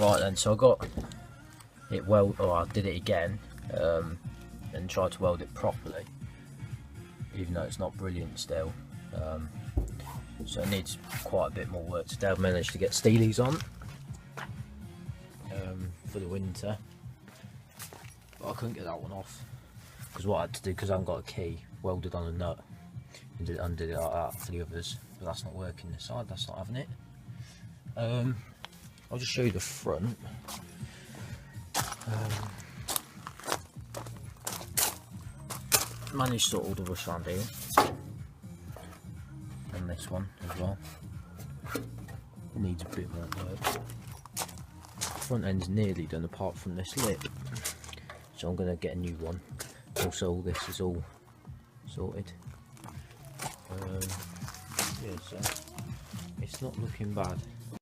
Right then, so I got it I did it again and tried to weld it properly, even though it's not brilliant still. So it needs quite a bit more work. Today I've managed to get Steelies on for the winter, but I couldn't get that one off because what I had to do, because I haven't got a key, welded on a nut and undid it like that for the others, but that's not working this side, that's not having it. I'll just show you the front. Managed to sort all the rust around here, and this one as well. Needs a bit more work. Front end's nearly done apart from this lip, so I'm going to get a new one. Also, all this is all sorted. Yeah, so it's not looking bad.